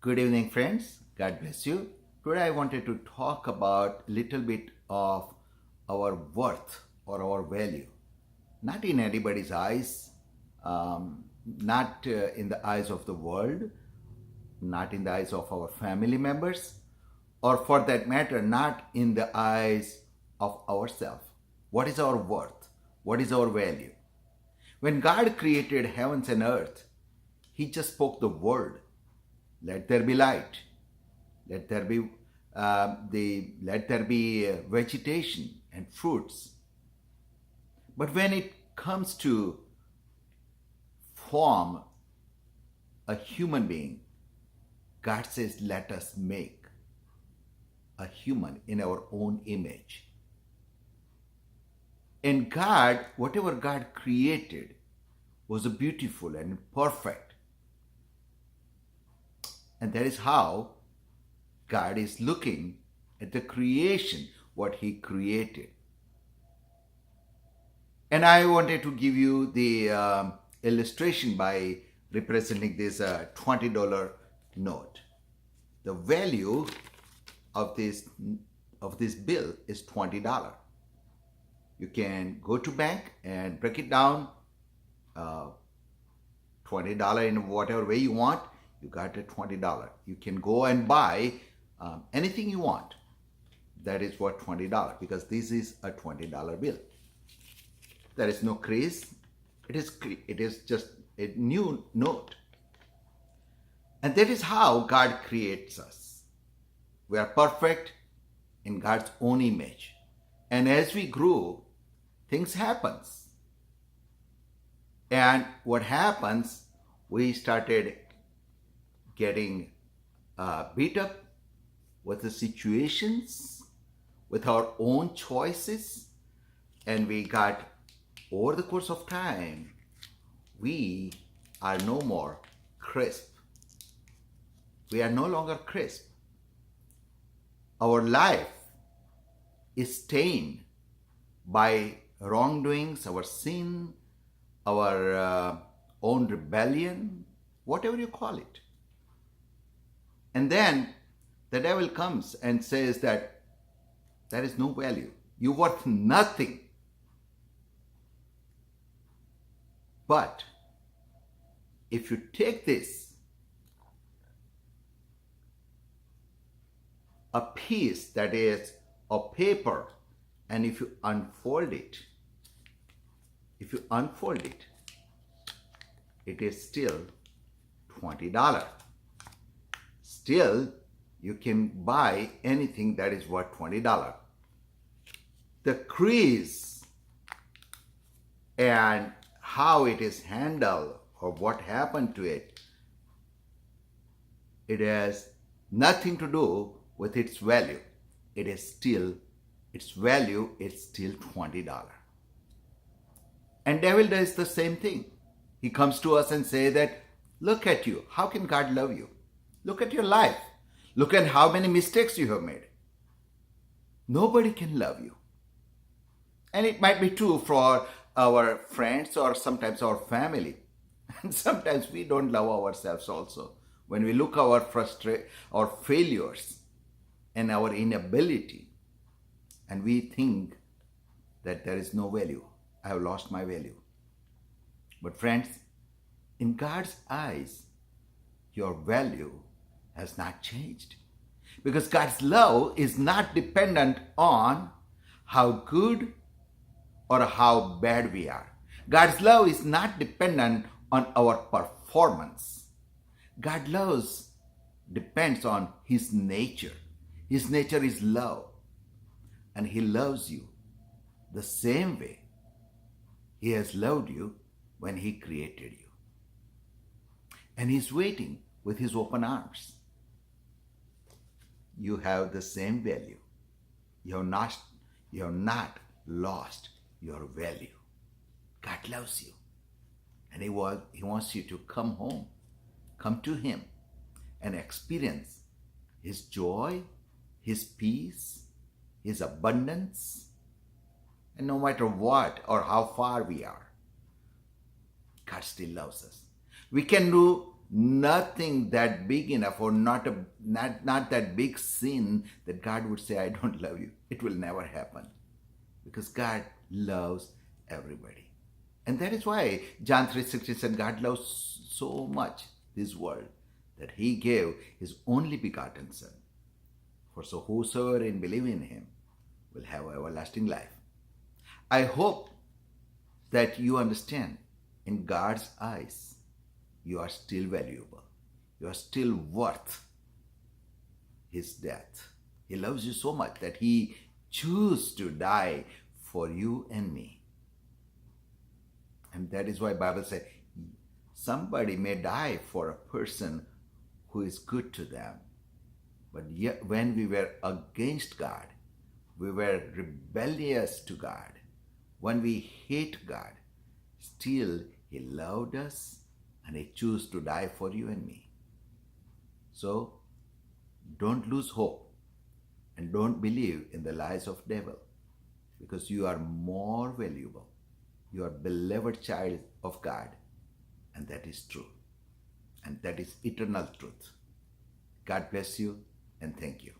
Good evening, friends. God bless you. Today I wanted to talk about a little bit of our worth or our value. Not in anybody's eyes, not in the eyes of the world, not in the eyes of our family members, or for that matter, not in the eyes of ourselves. What is our worth? What is our value? When God created heavens and earth, He just spoke the word. Let there be light. Let there be vegetation and fruits. But when it comes to form a human being, God says, "Let us make a human in our own image." And God, whatever God created, was beautiful and perfect. And that is how God is looking at the creation, what He created. And I wanted to give you the illustration by representing this $20 note. The value of this bill is $20. You can go to bank and break it down, $20 in whatever way you want. You got a $20. You can go and buy anything you want. That is what $20, because this is a $20 bill. There is no crease. It is just a new note. And that is how God creates us. We are perfect in God's own image. And as we grew, things happens. And what happens, we started getting beat up with the situations, with our own choices, and we got, over the course of time, we are no more crisp. We are no longer crisp. Our life is stained by wrongdoings, our sin, our own rebellion, whatever you call it. And then the devil comes and says that there is no value. You're worth nothing. But if you take this, a piece that is of paper, and if you unfold it, it is still $20. Still, you can buy anything that is worth $20. The crease and how it is handled or what happened to it, it has nothing to do with its value. Its value is still $20. And devil does the same thing. He comes to us and say that, look at you. How can God love you? Look at your life. Look at how many mistakes you have made. Nobody can love you. And it might be true for our friends or sometimes our family. And sometimes we don't love ourselves also. When we look at our failures and our inability, and we think that there is no value. I have lost my value. But friends, in God's eyes, your value has not changed. Because God's love is not dependent on how good or how bad we are. God's love is not dependent on our performance. God's love depends on His nature. His nature is love. And He loves you the same way He has loved you when He created you. And He's waiting with His open arms. You have the same value. You have not lost your value. God loves you. And He wants you to come home, come to Him and experience His joy, His peace, His abundance. And no matter what or how far we are, God still loves us. We can do Nothing that big enough, or not that big sin that God would say, I don't love you. It will never happen, because God loves everybody. And that is why John 3:16 said God loves so much this world that he gave his only begotten Son. For so whosoever in believe in him will have everlasting life. I hope that you understand, in God's eyes, you are still valuable. You are still worth his death. He loves you so much that he chose to die for you and me. And that is why Bible says somebody may die for a person who is good to them. But yet when we were against God, we were rebellious to God, when we hate God, still he loved us and he chose to die for you and me. So don't lose hope and don't believe in the lies of devil, because you are more valuable. You are beloved child of God, and that is true. And that is eternal truth. God bless you and thank you.